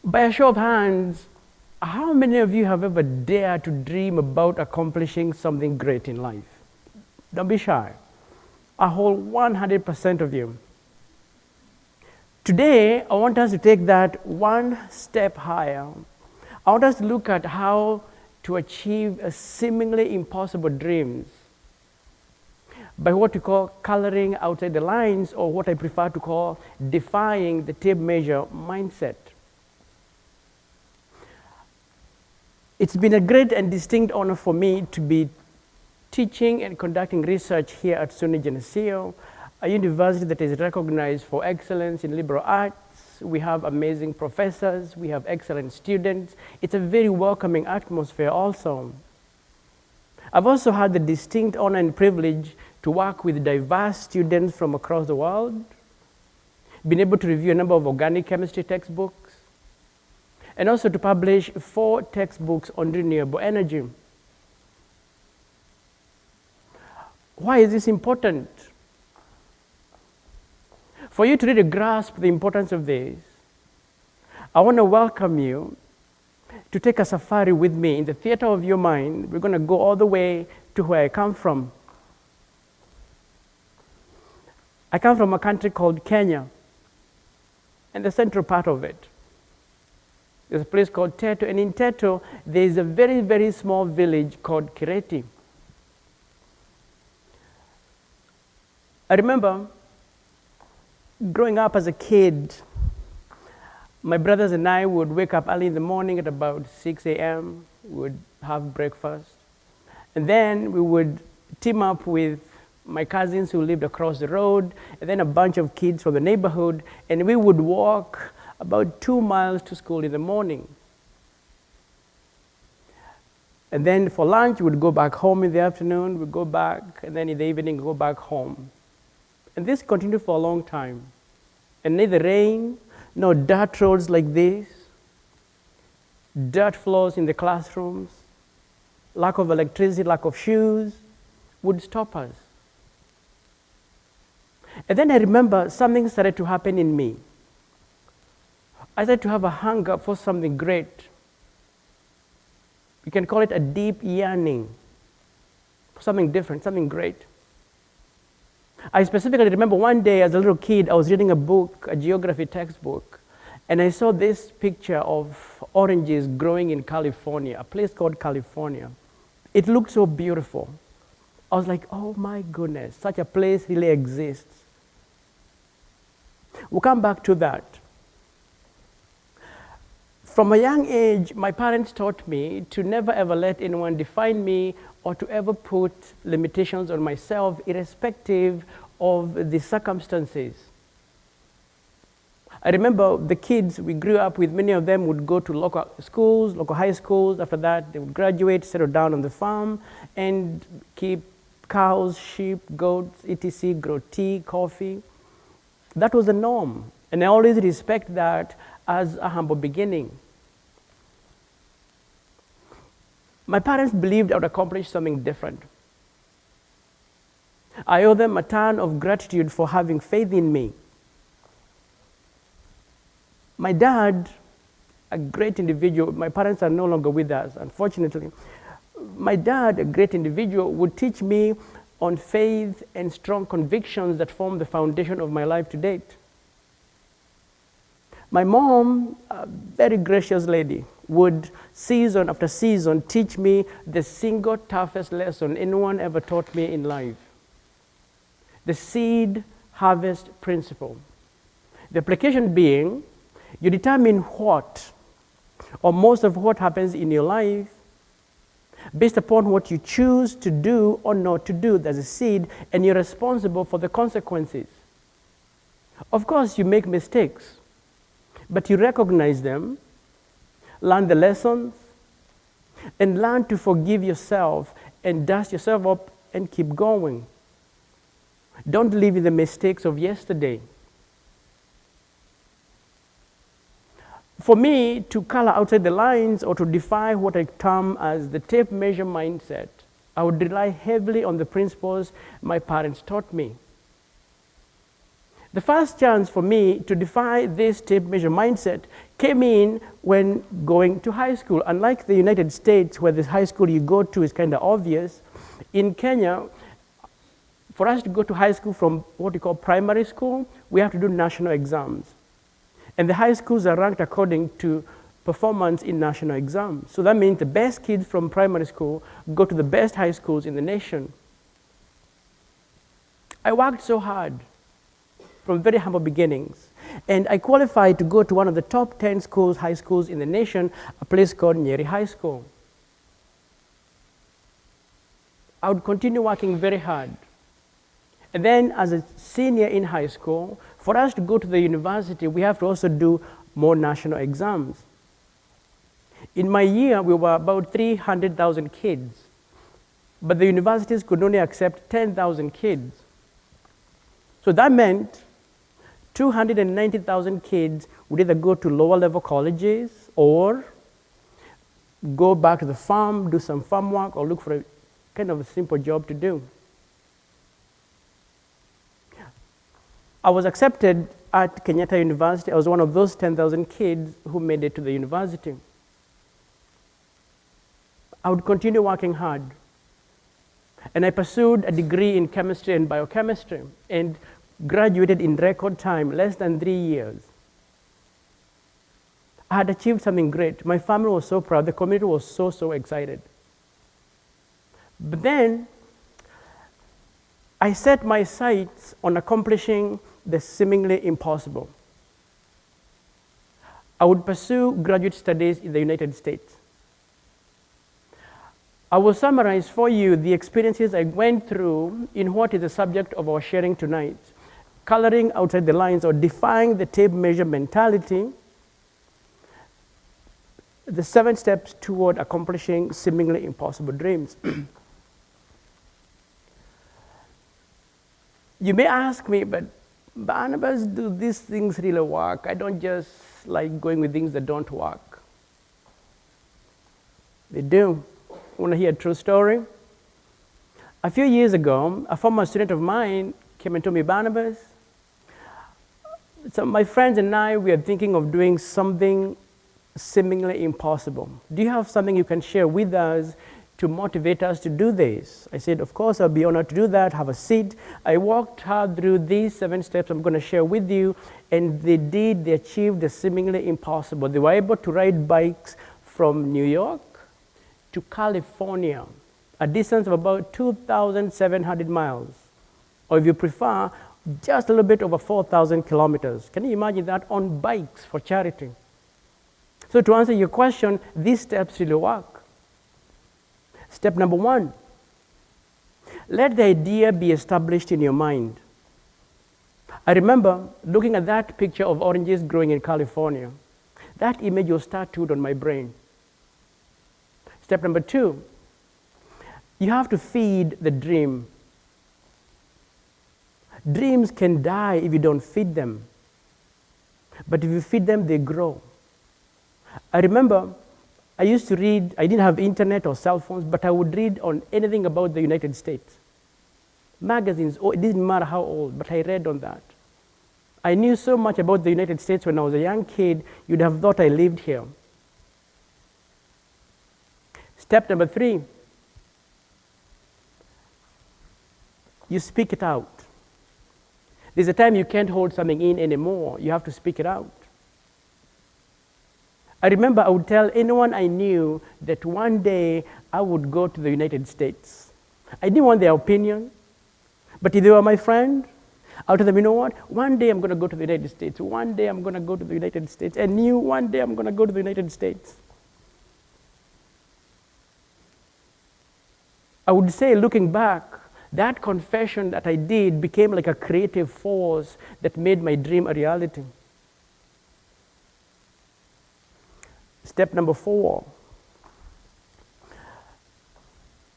By a show of hands, how many of you have ever dared to dream about accomplishing something great in life? Don't be shy. A whole 100% of you. Today, I want us to take that one step higher. I want us to look at how to achieve a seemingly impossible dreams by what we call coloring outside the lines, or what I prefer to call defying the tape measure mindset. It's been a great and distinct honor for me to be teaching and conducting research here at TEDxSUNYGeneseo, a university that is recognized for excellence in liberal arts. We have amazing professors, we have excellent students. It's a very welcoming atmosphere also. I've also had the distinct honor and privilege to work with diverse students from across the world, been able to review a number of organic chemistry textbooks, and also to publish 4 textbooks on renewable energy. Why is this important? For you to really grasp the importance of this, I want to welcome you to take a safari with me in the theater of your mind. We're going to go all the way to where I come from. I come from a country called Kenya, and the central part of it. There's a place called Teto, and in Teto, there is a very, very small village called Kireti. I remember growing up as a kid, my brothers and I would wake up early in the morning at about 6 a.m. We would have breakfast. And then we would team up with my cousins who lived across the road, and then a bunch of kids from the neighborhood, and we would walk about 2 miles to school in the morning. And then for lunch, we'd go back home in the afternoon, we'd go back, and then in the evening, go back home. And this continued for a long time. And neither rain, nor dirt roads like this, dirt floors in the classrooms, lack of electricity, lack of shoes, would stop us. And then I remember something started to happen in me. I started to have a hunger for something great. You can call it a deep yearning for something different, something great. I specifically remember one day as a little kid, I was reading a book, a geography textbook, and I saw this picture of oranges growing in California, a place called California. It looked so beautiful. I was like, oh my goodness, such a place really exists. We'll come back to that. From a young age, my parents taught me to never ever let anyone define me or to ever put limitations on myself, irrespective of the circumstances. I remember the kids we grew up with, many of them would go to local schools, local high schools. After that, they would graduate, settle down on the farm, and keep cows, sheep, goats, etc., grow tea, coffee. That was the norm, and I always respect that as a humble beginning. My parents believed I would accomplish something different. I owe them a ton of gratitude for having faith in me. My dad, a great individual, my parents are no longer with us, unfortunately. My dad, a great individual, would teach me on faith and strong convictions that form the foundation of my life to date. My mom, a very gracious lady, would season after season teach me the single toughest lesson anyone ever taught me in life. The seed harvest principle. The application being, you determine what, or most of what happens in your life, based upon what you choose to do or not to do. There's a seed, and you're responsible for the consequences. Of course, you make mistakes, but you recognize them, learn the lessons, and learn to forgive yourself and dust yourself up and keep going. Don't live in the mistakes of yesterday. For me, to color outside the lines or to defy what I term as the tape measure mindset, I would rely heavily on the principles my parents taught me. The first chance for me to defy this tape measure mindset came in when going to high school. Unlike the United States, where the high school you go to is kind of obvious, in Kenya, for us to go to high school from what we call primary school, we have to do national exams. And the high schools are ranked according to performance in national exams. So that means the best kids from primary school go to the best high schools in the nation. I worked so hard from very humble beginnings. And I qualified to go to one of the top 10 schools, high schools in the nation, a place called Nyeri High School. I would continue working very hard. And then as a senior in high school, for us to go to the university, we have to also do more national exams. In my year, we were about 300,000 kids, but the universities could only accept 10,000 kids. So that meant 290,000 kids would either go to lower level colleges or go back to the farm, do some farm work, or look for a kind of a simple job to do. I was accepted at Kenyatta University. I was one of those 10,000 kids who made it to the university. I would continue working hard. And I pursued a degree in chemistry and biochemistry and graduated in record time, less than 3 years. I had achieved something great. My family was so proud. The community was so excited. But then I set my sights on accomplishing the seemingly impossible. I would pursue graduate studies in the United States. I will summarize for you the experiences I went through in what is the subject of our sharing tonight: coloring outside the lines or defying the tape measure mentality, the 7 steps toward accomplishing seemingly impossible dreams. You may ask me, but Barnabas, do these things really work? I don't just like going with things that don't work. They do. Want to hear a true story? A few years ago, a former student of mine came and told me, Barnabas, so my friends and I, we are thinking of doing something seemingly impossible. Do you have something you can share with us to motivate us to do this? I said, of course, I'll be honored to do that. Have a seat. I walked her through these 7 steps I'm going to share with you, and they achieved the seemingly impossible. They were able to ride bikes from New York to California, a distance of about 2,700 miles, or if you prefer, just a little bit over 4,000 kilometers. Can you imagine that, on bikes for charity? So to answer your question, these steps really work. Step number 1, let the idea be established in your mind. I remember looking at that picture of oranges growing in California. That image was tattooed on my brain. Step number 2, you have to feed the dream. Dreams can die if you don't feed them. But if you feed them, they grow. I remember I used to read, I didn't have internet or cell phones, but I would read on anything about the United States. Magazines, it didn't matter how old, but I read on that. I knew so much about the United States when I was a young kid, you'd have thought I lived here. Step number 3, you speak it out. There's a time you can't hold something in anymore. You have to speak it out. I remember I would tell anyone I knew that one day I would go to the United States. I didn't want their opinion, but if they were my friend, I would tell them, you know what, one day I'm going to go to the United States. One day I'm going to go to the United States. And you, one day I'm going to go to the United States. I would say, looking back, that confession that I did became like a creative force that made my dream a reality. Step number 4,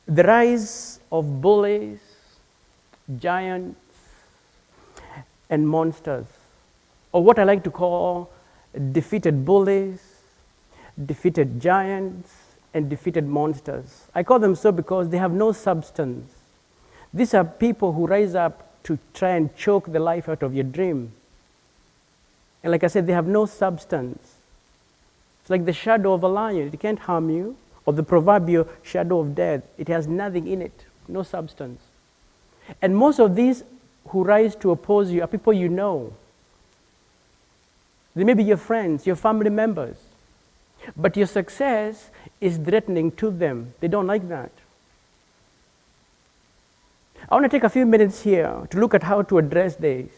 the rise of bullies, giants, and monsters, or what I like to call defeated bullies, defeated giants, and defeated monsters. I call them so because they have no substance. These are people who rise up to try and choke the life out of your dream. And like I said, they have no substance. It's like the shadow of a lion. It can't harm you. Or the proverbial shadow of death. It has nothing in it, no substance. And most of these who rise to oppose you are people you know. They may be your friends, your family members. But your success is threatening to them. They don't like that. I want to take a few minutes here to look at how to address this.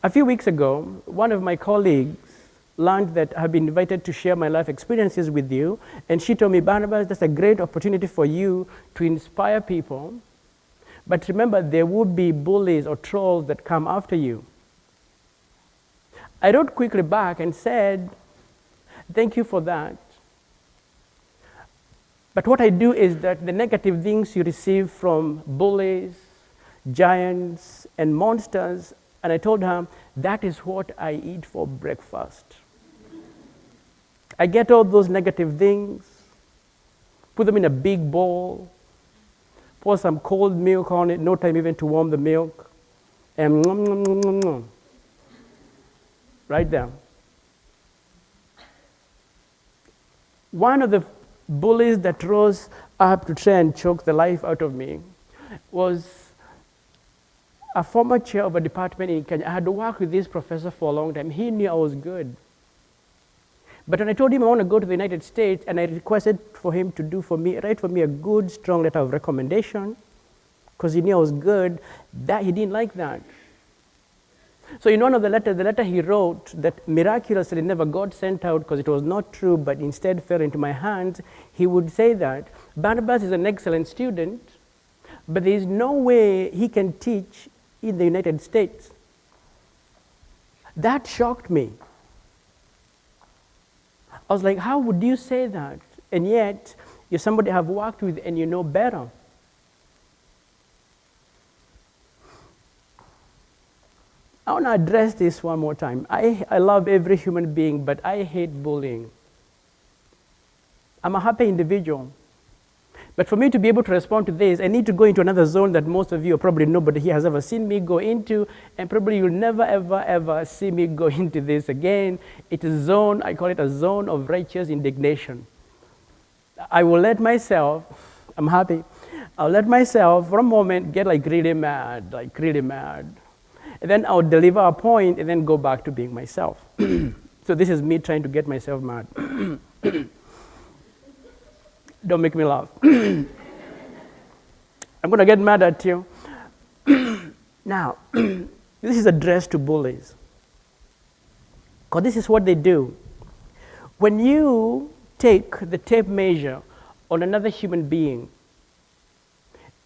A few weeks ago, one of my colleagues learned that I've been invited to share my life experiences with you, and she told me, Barnabas, that's a great opportunity for you to inspire people, but remember, there will be bullies or trolls that come after you. I wrote quickly back and said, thank you for that. But what I do is that the negative things you receive from bullies, giants, and monsters, and I told her, that is what I eat for breakfast. I get all those negative things, put them in a big bowl, pour some cold milk on it, no time even to warm the milk, and nom, nom, nom, nom, nom. Right there. One of the bullies that rose up to try and choke the life out of me was a former chair of a department in Kenya. I had worked with this professor for a long time. He knew I was good. But when I told him I want to go to the United States, and I requested for him to write for me a good, strong letter of recommendation, because he knew I was good, that he didn't like that. So in one of the letter he wrote that miraculously never got sent out because it was not true, but instead fell into my hands, he would say that Barnabas is an excellent student, but there is no way he can teach in the United States. That shocked me. I was like, how would you say that? And yet, you're somebody I've worked with and you know better. I want to address this one more time. I love every human being, but I hate bullying. I'm a happy individual. But for me to be able to respond to this, I need to go into another zone that most of you, or probably nobody here has ever seen me go into, and probably you'll never, ever, ever see me go into this again. It's a zone, I call it a zone of righteous indignation. I will let myself, I'm happy, I'll let myself for a moment get like really mad. And then I'll deliver a point and then go back to being myself. So this is me trying to get myself mad. Don't make me laugh. I'm going to get mad at you. Now, this is addressed to bullies. Because this is what they do. When you take the tape measure on another human being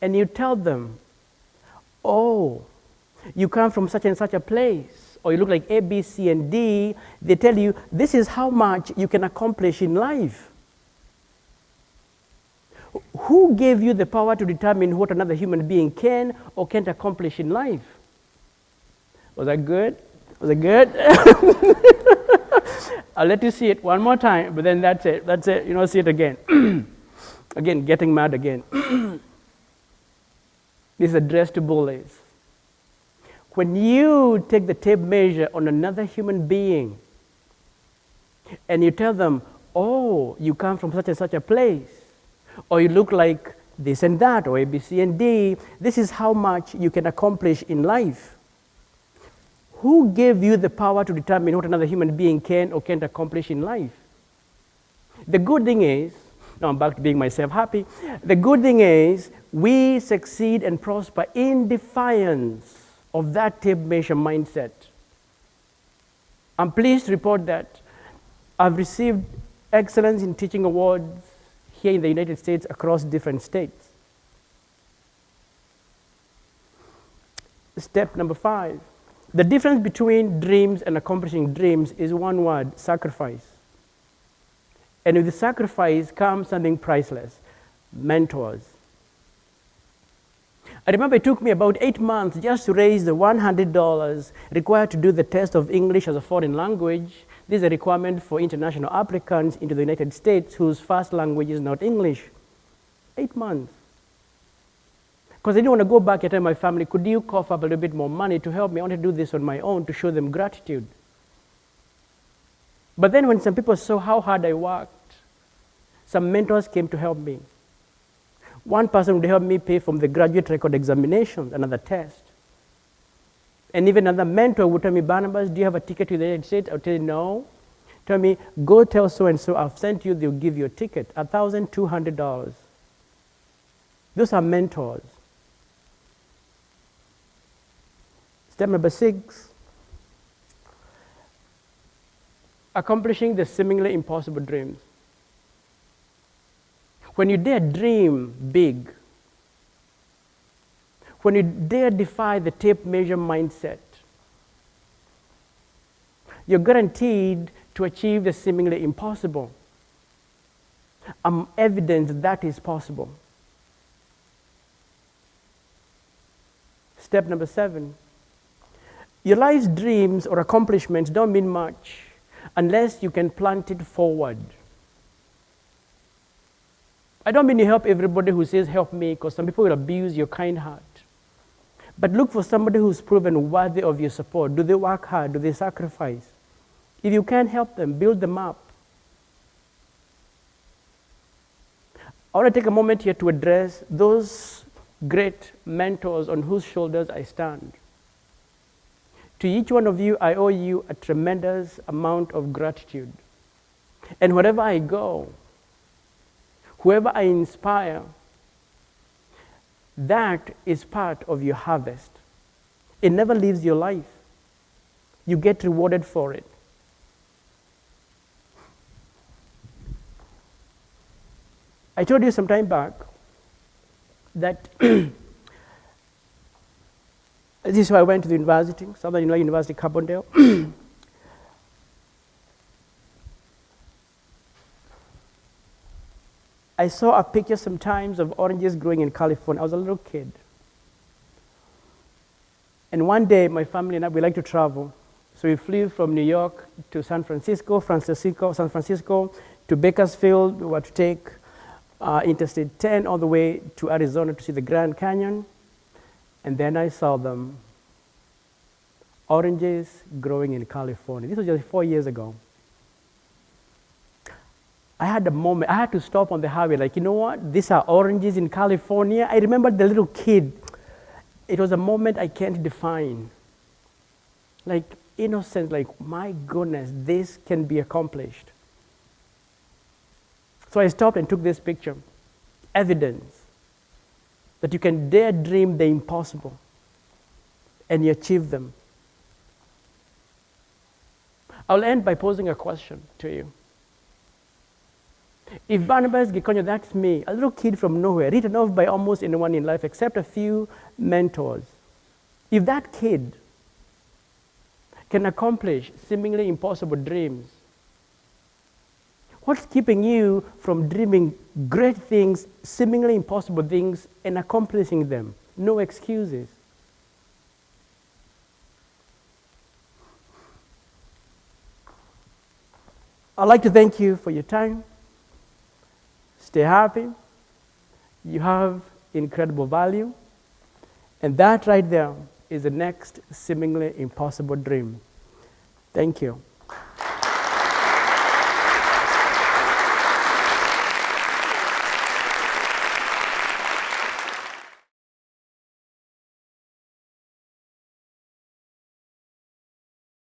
and you tell them, oh, you come from such and such a place, or you look like A, B, C, and D, they tell you, this is how much you can accomplish in life. Who gave you the power to determine what another human being can or can't accomplish in life? Was that good? Was it good? I'll let you see it one more time, but then that's it. That's it. You know, see it again. Again, getting mad again. This is addressed to bullies. When you take the tape measure on another human being and you tell them, oh, you come from such and such a place, or you look like this and that, or A, B, C, and D, this is how much you can accomplish in life. Who gave you the power to determine what another human being can or can't accomplish in life? The good thing is, now I'm back to being myself happy, the good thing is we succeed and prosper in defiance of that tape measure mindset. I'm pleased to report that I've received excellence in teaching awards here in the United States across different states. Step number 5. The difference between dreams and accomplishing dreams is one word: sacrifice. And with the sacrifice comes something priceless: mentors. I remember it took me about 8 months just to raise the $100 required to do the test of English as a foreign language. This is a requirement for international applicants into the United States whose first language is not English. 8 months. Because I didn't want to go back and tell my family, could you cough up a little bit more money to help me? I want to do this on my own to show them gratitude. But then when some people saw how hard I worked, some mentors came to help me. One person would help me pay for the graduate record examinations, another test. And even another mentor would tell me, Barnabas, do you have a ticket to the United States? I would tell you, no. Tell me, go tell so-and-so I've sent you, they'll give you a ticket, $1,200. Those are mentors. Step number 6, accomplishing the seemingly impossible dreams. When you dare dream big, when you dare defy the tape measure mindset, you're guaranteed to achieve the seemingly impossible. I'm evidence that is possible. Step number 7, your life's dreams or accomplishments don't mean much unless you can plant it forward. I don't mean you help everybody who says help me, because some people will abuse your kind heart. But look for somebody who's proven worthy of your support. Do they work hard? Do they sacrifice? If you can't help them, build them up. I want to take a moment here to address those great mentors on whose shoulders I stand. To each one of you, I owe you a tremendous amount of gratitude. And wherever I go, whoever I inspire, that is part of your harvest. It never leaves your life. You get rewarded for it. I told you some time back that this is why I went to the university, Southern Illinois University, Carbondale. I saw a picture sometimes of oranges growing in California. I was a little kid. And one day, my family and I, we like to travel. So we flew from New York to San Francisco to Bakersfield. We were to take Interstate 10 all the way to Arizona to see the Grand Canyon. And then I saw them, oranges growing in California. This was just 4 years ago. I had a moment, I had to stop on the highway, like, you know what? These are oranges in California. I remember the little kid. It was a moment I can't define. Like, innocence, like, my goodness, this can be accomplished. So I stopped and took this picture. Evidence that you can dare dream the impossible and you achieve them. I'll end by posing a question to you. If Barnabas, Gikonyo, that's me, a little kid from nowhere, written off by almost anyone in life except a few mentors. If that kid can accomplish seemingly impossible dreams, what's keeping you from dreaming great things, seemingly impossible things, and accomplishing them? No excuses. I'd like to thank you for your time. Stay happy. You have incredible value. And that right there is the next seemingly impossible dream. Thank you.